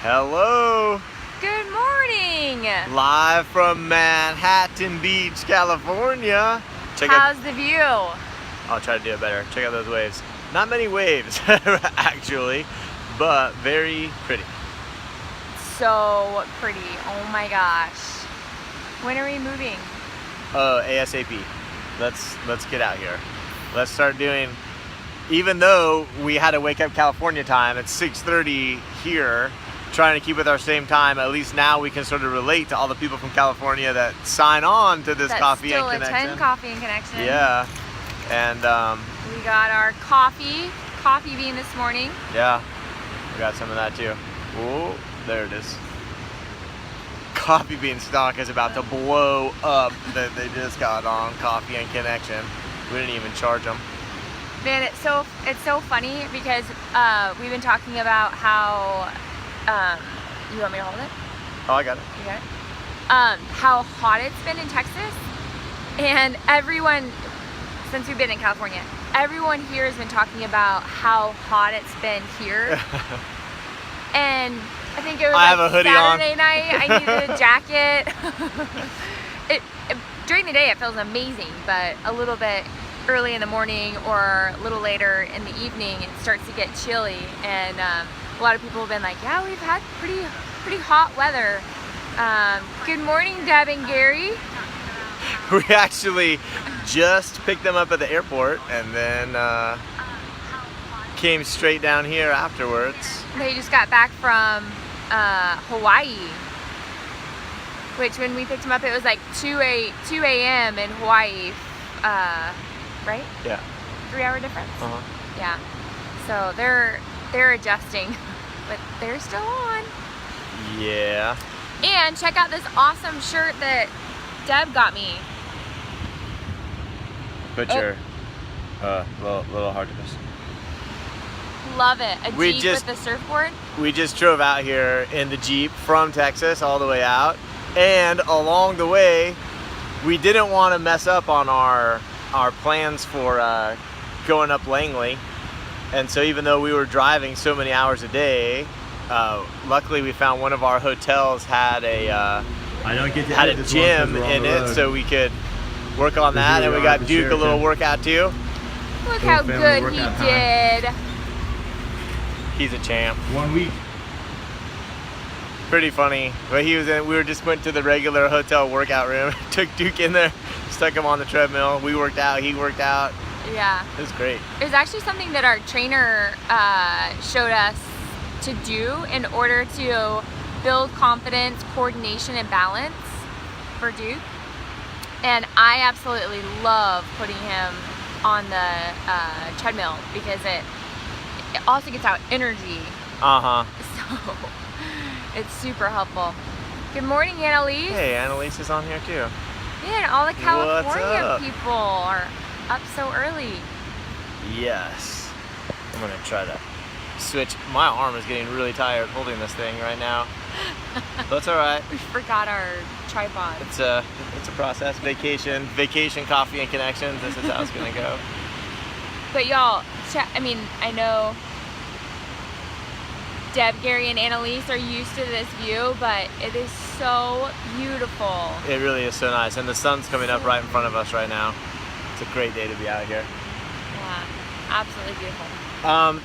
Hello. Good morning. Live from Manhattan Beach, California. How's the view? I'll try to do it better. Check out those waves. Not many waves, actually, but very pretty. So pretty. Oh my gosh. When are we moving? ASAP. Let's get out here. Let's start doing. Even though we had to wake up California time at 6:30 here, trying to keep with our same time, at least now we can sort of relate to all the people from California that sign on to this Coffee and Connection. Still attend Coffee and Connection. Yeah, and we got our coffee bean this morning. Yeah, we got some of that too. Oh, there it is. Coffee bean stock is about to blow up that they just got on Coffee and Connection. We didn't even charge them. Man, it's so funny because we've been talking about how you want me to hold it? Oh, I got it. You got it? How hot it's been in Texas, and everyone, since we've been in California, everyone here has been talking about how hot it's been here. And I think it was I have a hoodie Saturday on. night. I needed a jacket. During the day it feels amazing, but a little bit early in the morning or a little later in the evening it starts to get chilly, and a lot of people have been like, yeah, we've had pretty hot weather. Good morning, Deb and Gary. We actually just picked them up at the airport and then came straight down here afterwards. They just got back from Hawaii, which when we picked them up it was like 2 a.m. in Hawaii, right? Yeah. 3-hour difference. Uh-huh. Yeah. So they're adjusting, but they're still on. Yeah. And check out this awesome shirt that Deb got me. But you're little hard to miss. Love it. A Jeep with the surfboard. We just drove out here in the Jeep from Texas all the way out, and along the way we didn't want to mess up on our plans for going up Langley, and so even though we were driving so many hours a day, luckily we found one of our hotels had a gym in it, so we could work on that, and we got Duke a little workout too. Look how good he did. He's a champ. 1 week. Pretty funny. But we went to the regular hotel workout room, took Duke in there, stuck him on the treadmill. We worked out, he worked out. Yeah. It was great. It was actually something that our trainer showed us to do in order to build confidence, coordination, and balance for Duke. And I absolutely love putting him on the treadmill because it also gets out energy. Uh-huh. So it's super helpful. Good morning, Annalise. Hey, Annalise is on here too. Man, all the California up? people are up so early. Yes. I'm gonna try to switch. My arm is getting really tired holding this thing right now. That's all right. We forgot our tripod. It's a process. Vacation, Coffee and Connections. This is how it's gonna go. But y'all, I know Deb, Gary, and Annalise are used to this view, but it is so beautiful. It really is so nice, and the sun's coming up right in front of us right now. It's a great day to be out here. Yeah, absolutely beautiful.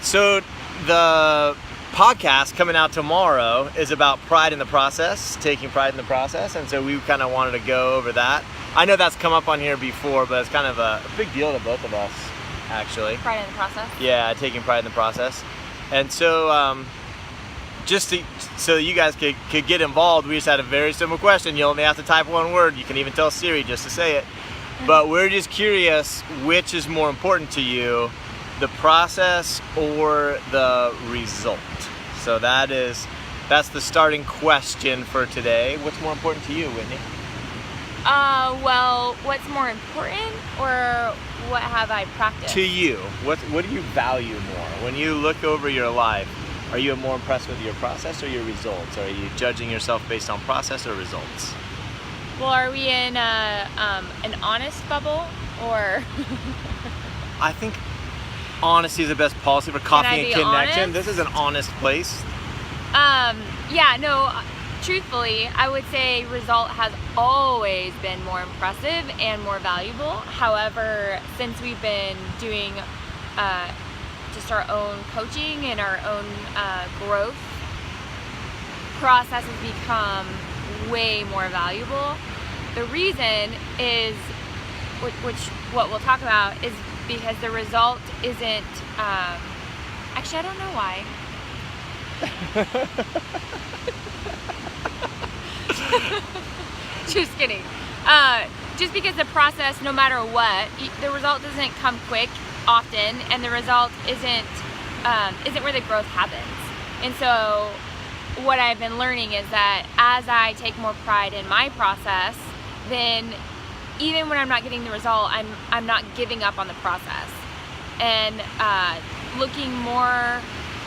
So the podcast coming out tomorrow is about pride in the process, taking pride in the process, and so we kind of wanted to go over that. I know that's come up on here before, but it's kind of a big deal to both of us, actually. Pride in the process? Yeah, taking pride in the process. And so so you guys could get involved, we just had a very simple question. You only have to type one word. You can even tell Siri just to say it. But we're just curious, which is more important to you, the process or the result? So that's the starting question for today. What's more important to you, Whitney? Well, what's more important, or what have I practiced? To you, what do you value more? When you look over your life, are you more impressed with your process or your results? Are you judging yourself based on process or results? Well, are we in an honest bubble, or? I think honesty is the best policy for Coffee and Connection. Honest? This is an honest place. Yeah, no, truthfully, I would say result has always been more impressive and more valuable. However, since we've been doing just our own coaching and our own growth, process has become way more valuable. The reason is, which what we'll talk about, is because the result isn't, actually I don't know why. Just kidding. Just because the process, no matter what, the result doesn't come quick often, and the result isn't where the growth happens. And so what I've been learning is that as I take more pride in my process, then even when I'm not getting the result, I'm not giving up on the process, and looking more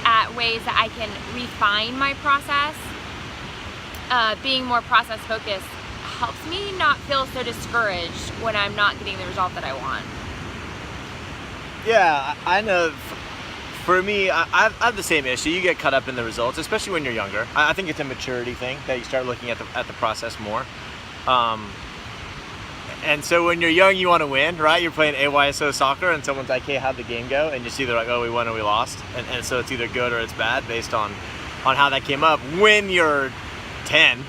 at ways that I can refine my process. Being more process focused helps me not feel so discouraged when I'm not getting the result that I want. Yeah, I know. For me, I have the same issue. You get caught up in the results, especially when you're younger. I think it's a maturity thing that you start looking at the process more. And so when you're young, you want to win, right? You're playing AYSO soccer, and someone's like, "Hey, how'd the game go?" And you see they're like, "Oh, we won or we lost," and so it's either good or it's bad based on how that came up when you're 10,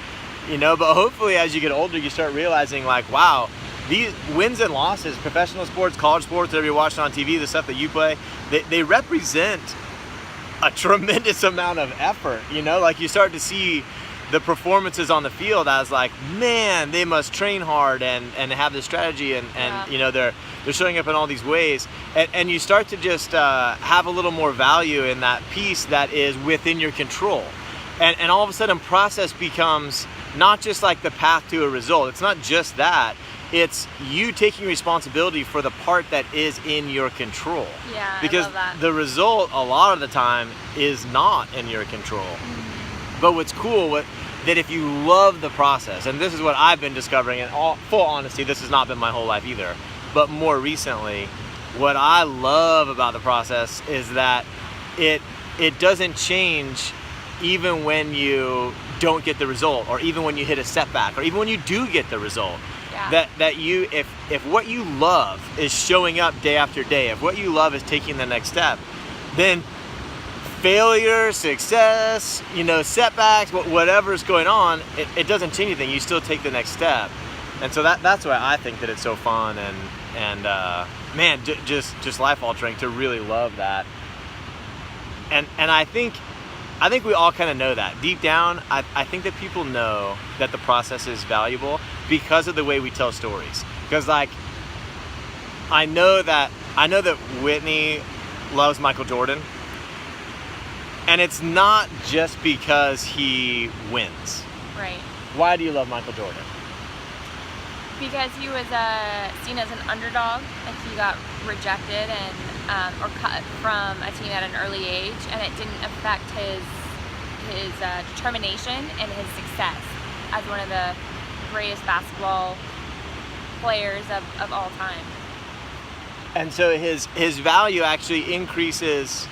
you know. But hopefully, as you get older, you start realizing, like, wow, these wins and losses, professional sports, college sports, whatever you're watching on TV, the stuff that you play, they represent a tremendous amount of effort, you know. Like, you start to see the performances on the field as like, man, they must train hard and have this strategy, and Yeah. you know, they're showing up in all these ways, and you start to just have a little more value in that piece that is within your control, and all of a sudden process becomes not just like the path to a result. It's not just that. It's you taking responsibility for the part that is in your control. Yeah, because I love that. the result a lot of the time is not in your control. But what's cool, that if you love the process, and this is what I've been discovering, in all full honesty, this has not been my whole life either, but more recently, what I love about the process is that it doesn't change even when you don't get the result, or even when you hit a setback, or even when you do get the result. Yeah. That you, if what you love is showing up day after day, if what you love is taking the next step, then failure, success, you know, setbacks, whatever's going on, it doesn't change anything. You still take the next step. And so that's why I think that it's so fun and man, just life altering to really love that. And I think we all kind of know that deep down. I think that people know that the process is valuable because of the way we tell stories. Because like, I know that Whitney loves Michael Jordan, and it's not just because he wins. Right. Why do you love Michael Jordan? Because he was seen as an underdog, and he got rejected and or cut from a team at an early age, and it didn't affect his determination and his success as one of the greatest basketball players of all time. And so his value actually increases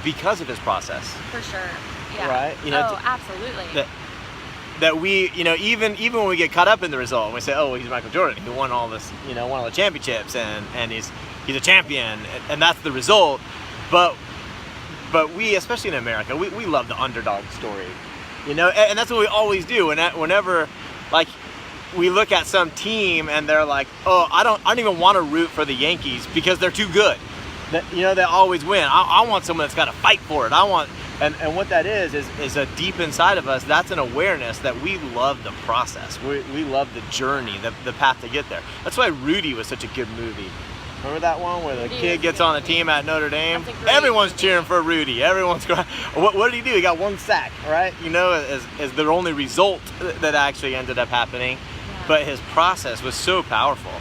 because of his process. For sure. Yeah. Right? You know, absolutely. That we, you know, even when we get caught up in the result, and we say, oh, he's Michael Jordan, he won all this, you know, won all the championships, and he's a champion, and that's the result. But we, especially in America, we love the underdog story, you know, and that's what we always do. Whenever, like, we look at some team and they're like, oh, I don't even want to root for the Yankees because they're too good. You know, they always win. I want someone that's got to fight for it. And what that is a deep inside of us, that's an awareness that we love the process. We love the journey, the path to get there. That's why Rudy was such a good movie. Remember that one where the kid gets on the team at Notre Dame? Everyone's cheering for Rudy. Everyone's going, what did he do? He got one sack, right? You know, as their only result that actually ended up happening. Yeah. But his process was so powerful.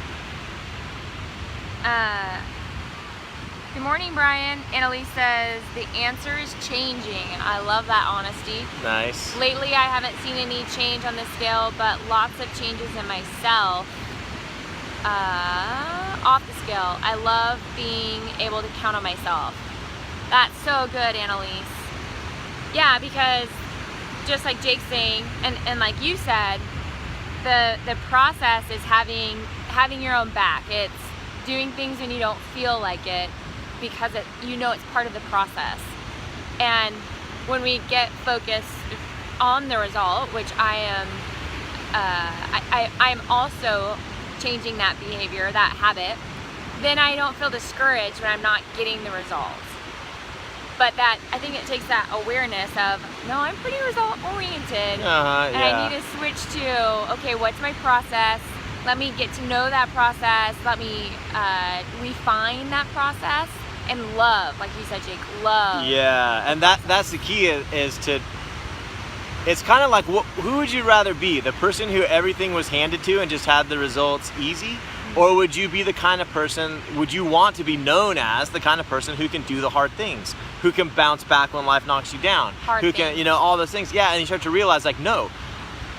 Good morning, Brian. Annalise says, the answer is changing. I love that honesty. Nice. Lately, I haven't seen any change on the scale, but lots of changes in myself. Off the scale, I love being able to count on myself. That's so good, Annalise. Yeah, because just like Jake's saying, and like you said, the process is having your own back. It's doing things when you don't feel like it, because it's part of the process. And when we get focused on the result, which I'm also changing that behavior, that habit, then I don't feel discouraged when I'm not getting the results. But I think it takes that awareness of, no, I'm pretty result oriented, and I need to switch to, okay, what's my process? Let me get to know that process. Let me refine that process, and love, like you said, Jake, love. Yeah, and that's the key is to. It's kind of like, who would you rather be? The person who everything was handed to and just had the results easy? Or would you be the kind of person, would you want to be known as the kind of person who can do the hard things? Who can bounce back when life knocks you down? Who can, all those things. Yeah, and you start to realize, like, no,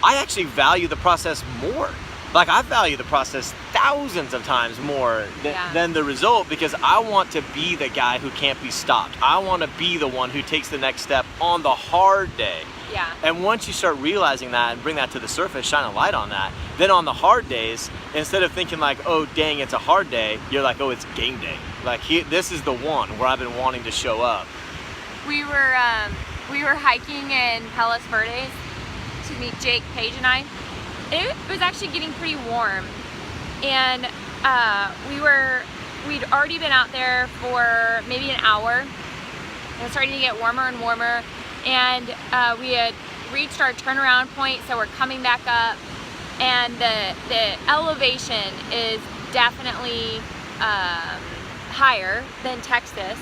I actually value the process more. Like, I value the process thousands of times more than the result, because I want to be the guy who can't be stopped. I want to be the one who takes the next step on the hard day. Yeah. And once you start realizing that and bring that to the surface, shine a light on that, then on the hard days, instead of thinking like, oh, dang, it's a hard day, you're like, oh, it's game day. Like, this is the one where I've been wanting to show up. We were hiking in Palos Verdes to meet Jake, Paige, and I. It was actually getting pretty warm, and we'd already been out there for maybe an hour, and it was starting to get warmer and warmer, and we had reached our turnaround point, so we're coming back up, and the elevation is definitely higher than Texas,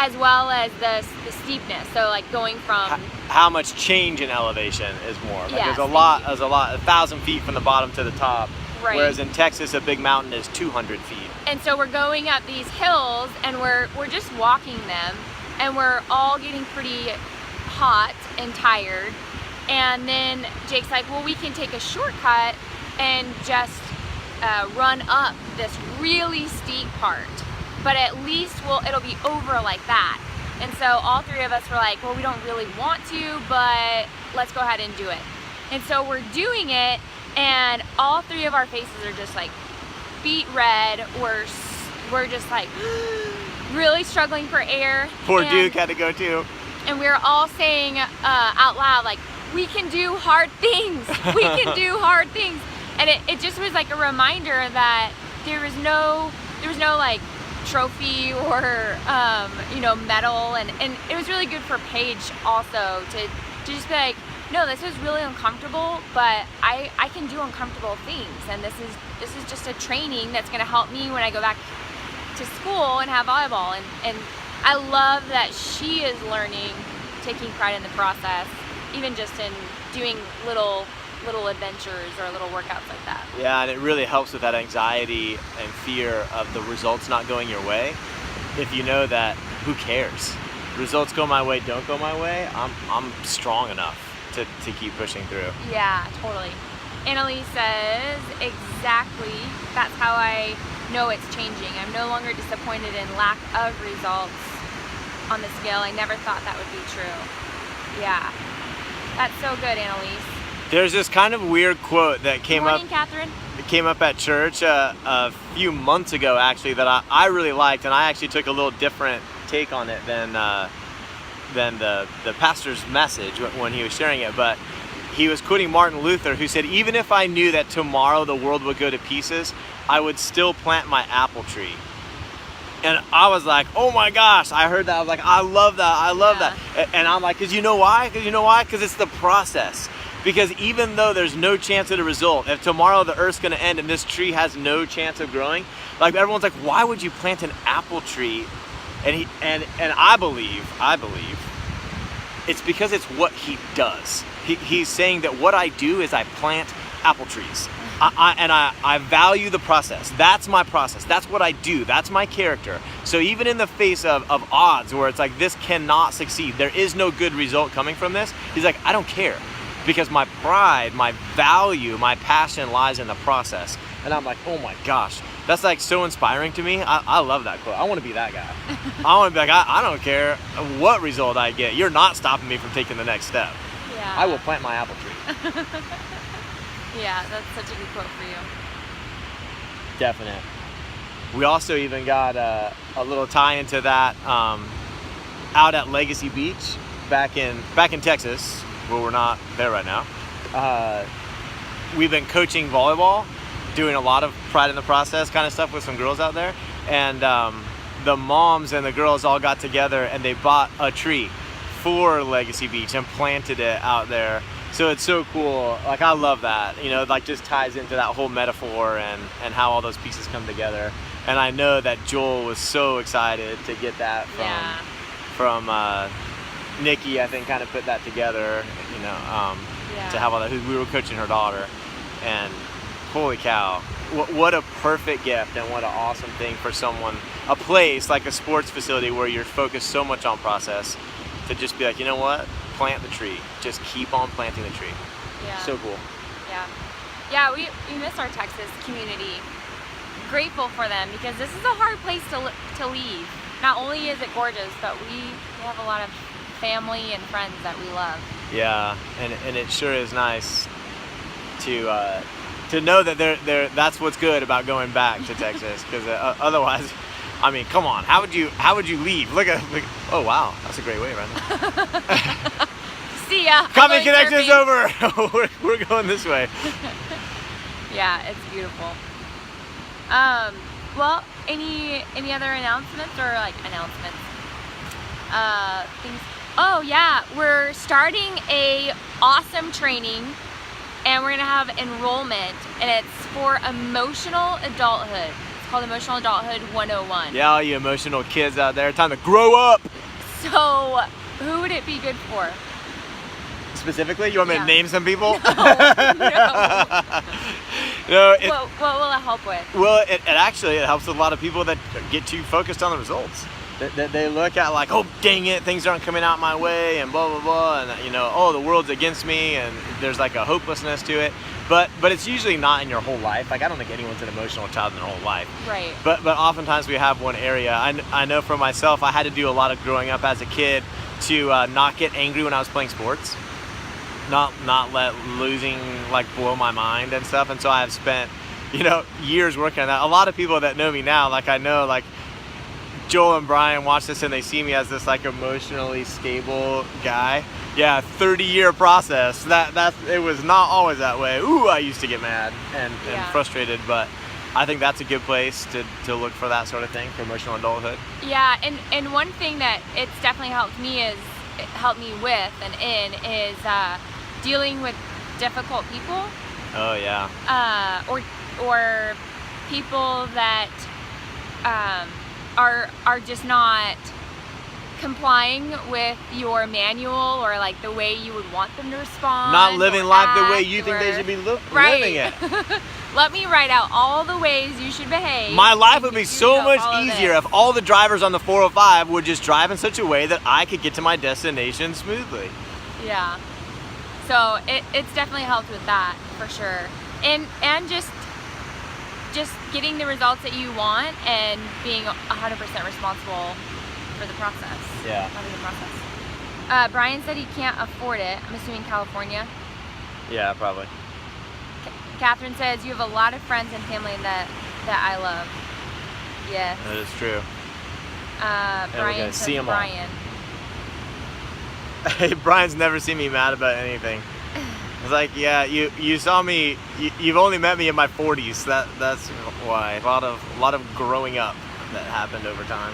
as well as the steepness. So like going from how much change in elevation is more? Like yes, there's a lot, 1,000 feet from the bottom to the top. Right. Whereas in Texas, a big mountain is 200 feet. And so we're going up these hills, and we're just walking them, and we're all getting pretty hot and tired. And then Jake's like, well, we can take a shortcut and just run up this really steep part, but at least it'll be over like that. And so all three of us were like, well, we don't really want to, but let's go ahead and do it. And so we're doing it, and all three of our faces are just like beet red. We're just like really struggling for air. Poor Duke had to go too. And we were all saying out loud, like, we can do hard things. We can do hard things. And it just was like a reminder that there was no like trophy or medal, and it was really good for Paige also to just be like, no, this is really uncomfortable, but I can do uncomfortable things, and this is just a training that's going to help me when I go back to school and have volleyball. And I love that she is learning, taking pride in the process, even just in doing little adventures or little workouts like that. Yeah, and it really helps with that anxiety and fear of the results not going your way. If you know that, who cares? Results go my way, don't go my way, I'm strong enough to keep pushing through. Yeah, totally. Annalise says, exactly, that's how I know it's changing. I'm no longer disappointed in lack of results on the scale. I never thought that would be true. Yeah, that's so good, Annalise. There's this kind of weird quote that came Good morning, Catherine. It came up at church a few months ago, actually, that I really liked, and I actually took a little different take on it than the pastor's message when he was sharing it. But he was quoting Martin Luther, who said, even if I knew that tomorrow the world would go to pieces, I would still plant my apple tree. And I was like, oh my gosh, I heard that. I was like, I love that. And I'm like, because you know why? Because it's the process. Because even though there's no chance of the result, if tomorrow the earth's going to end and this tree has no chance of growing, like everyone's like, why would you plant an apple tree? And I believe it's because it's what he does. He's saying that what I do is I plant apple trees. I value the process. That's my process. That's what I do. That's my character. So even in the face of odds where it's like, this cannot succeed, there is no good result coming from this, he's like, I don't care. Because my pride, my value, my passion lies in the process. And I'm like, oh my gosh, that's like so inspiring to me. I love that quote. I want to be that guy. I want to be like, I don't care what result I get. You're not stopping me from taking the next step. Yeah. I will plant my apple tree. Yeah, that's such a good quote for you. Definite. We also even got a little tie into that out at Legacy Beach back in Texas, where we're not there right now. We've been coaching volleyball, doing a lot of pride in the process kind of stuff with some girls out there, and the moms and the girls all got together and they bought a tree for Legacy Beach and planted it out there. So it's so cool. Like, I love that, you know, like just ties into that whole metaphor and how all those pieces come together. And I know that Joel was so excited to get that from Nikki, I think, kind of put that together, you know, to have all that. We were coaching her daughter, and holy cow, what a perfect gift and what an awesome thing for someone, a place like a sports facility where you're focused so much on process, to just be like, you know what, plant the tree. Just keep on planting the tree. Yeah. So cool. Yeah. Yeah, we miss our Texas community. Grateful for them, because this is a hard place to leave. Not only is it gorgeous, but we have a lot of family and friends that we love. Yeah, and it sure is nice to know that that's what's good about going back to Texas, because otherwise, I mean, come on, how would you leave? Look, oh wow, that's a great way, right? See ya. Coming connections over. we're going this way. Yeah, it's beautiful. Well, any other announcements or things? Oh yeah, we're starting a awesome training, and we're gonna have enrollment, and it's for emotional adulthood. It's called Emotional Adulthood 101. Yeah, all you emotional kids out there, time to grow up. So, who would it be good for? Specifically, you want me to name some people? No. No, what will it help with? Well, it helps with a lot of people that get too focused on the results. They look at like, oh dang it, things aren't coming out my way, and blah blah blah, and you know, oh, the world's against me, and there's like a hopelessness to it. But it's usually not in your whole life. Like, I don't think anyone's an emotional child in their whole life. Right. But oftentimes we have one area. I know for myself, I had to do a lot of growing up as a kid to not get angry when I was playing sports. Not let losing like blow my mind and stuff. And so I've spent, you know, years working on that. A lot of people that know me now, like I know, like Joel and Brian watch this and they see me as this like emotionally stable guy. Yeah, 30-year process. It was not always that way. Ooh, I used to get mad and frustrated, but I think that's a good place to look for that sort of thing, for emotional adulthood. Yeah, and one thing that it's definitely helped me with is dealing with difficult people. Oh yeah. Or people that are just not complying with your manual, or like the way you would want them to respond. Not living life the way you think they should be living it. Let me write out all the ways you should behave. My life would be so much easier if all the drivers on the 405 would just drive in such a way that I could get to my destination smoothly. Yeah. So it's definitely helped with that, for sure. And just getting the results that you want and being 100% responsible for the process. Yeah. Having the process. Brian said he can't afford it. I'm assuming California. Yeah, probably. Catherine says, you have a lot of friends and family that I love. Yes. That is true. Brian says Brian. Hey, Brian's never seen me mad about anything. It's like, yeah, you saw me. You've only met me in my 40s. That's why a lot of growing up that happened over time.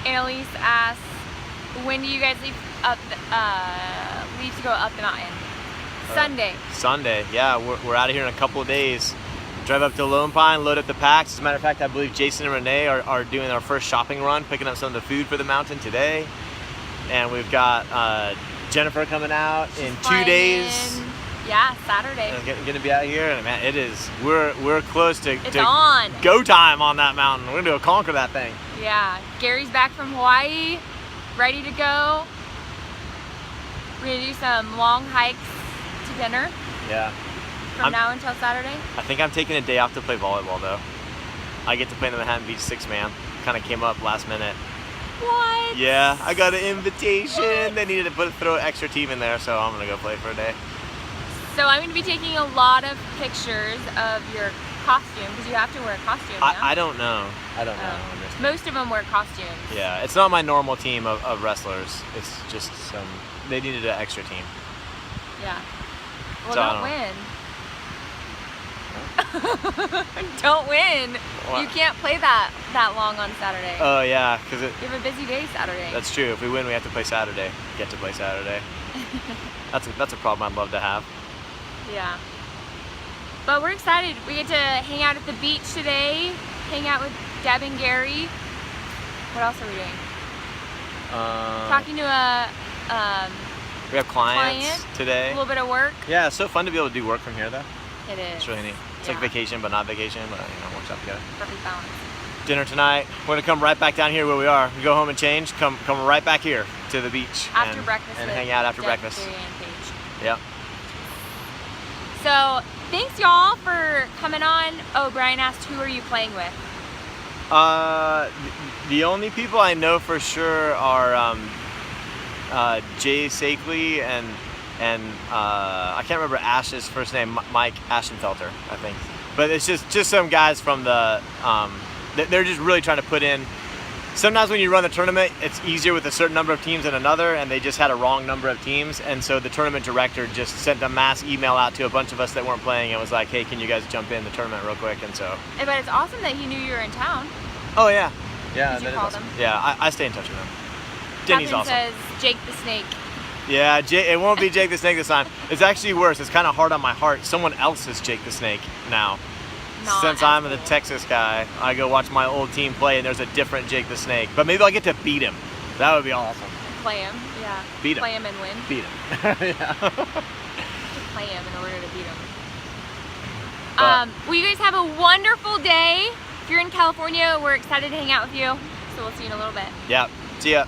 Annalise asks, when do you guys leave to go up the mountain? Sunday. Yeah, we're out of here in a couple of days. Drive up to Lone Pine, load up the packs. As a matter of fact, I believe Jason and Renee are doing our first shopping run, picking up some of the food for the mountain today. And we've got Jennifer coming out in 2 days. Yeah, Saturday. Gonna be out here, and man, it is. We're close to on go time on that mountain. We're gonna go conquer that thing. Yeah, Gary's back from Hawaii, ready to go. We're gonna do some long hikes to dinner. Yeah. From now until Saturday. I think I'm taking a day off to play volleyball though. I get to play in the Manhattan Beach 6-man. Kind of came up last minute. What? Yeah, I got an invitation. They needed to throw an extra team in there, so I'm gonna go play for a day. So I'm going to be taking a lot of pictures of your costume because you have to wear a costume now. I don't know. I don't know. Most of them wear costumes. Yeah, it's not my normal team of wrestlers. It's just some. They needed an extra team. Yeah. Well, So I don't win. Don't win. What? You can't play that long on Saturday. Oh yeah, because You have a busy day Saturday. that's true. If we win, we have to play Saturday. Get to play Saturday. That's a problem I'd love to have. Yeah. But we're excited. We get to hang out at the beach today, hang out with Deb and Gary. What else are we doing? Talking to We have clients client, today. a little bit of work. Yeah, it's so fun to be able to do work from here though. It is. It's really neat. It's like Yeah. vacation, but not vacation, but it works out together. Perfect balance. Dinner tonight. We're gonna come right back down here where we are. We go home and change. Come right back here to the beach After and, breakfast. and with hang out after Deb, breakfast. Gary, and Paige. Yep. So thanks y'all for coming on. Oh, Brian asked, who are you playing with? The only people I know for sure are Jay Sakley and I can't remember Ash's first name, Mike Ashenfelter, I think. But it's just some guys from the they're just really trying to put in. Sometimes when you run the tournament, it's easier with a certain number of teams than another, and they just had a wrong number of teams, and so the tournament director just sent a mass email out to a bunch of us that weren't playing and was like, hey, can you guys jump in the tournament real quick? And so. But it's awesome that he knew you were in town. Oh yeah. Yeah. Did you that is call awesome. them? Yeah, I stay in touch with them. Denny's Captain awesome. says Jake the Snake. Yeah, it won't be Jake the Snake this time. It's actually worse. It's kind of hard on my heart. Someone else is Jake the Snake now. Not Since as I'm the cool. Texas guy, I go watch my old team play and there's a different Jake the Snake. But maybe I'll get to beat him. That would be awesome. Play him, yeah. Beat him. Play him and win. Beat him. Yeah. Play him in order to beat him. But- Well, you guys have a wonderful day. If you're in California, we're excited to hang out with you. So we'll see you in a little bit. Yeah. See ya.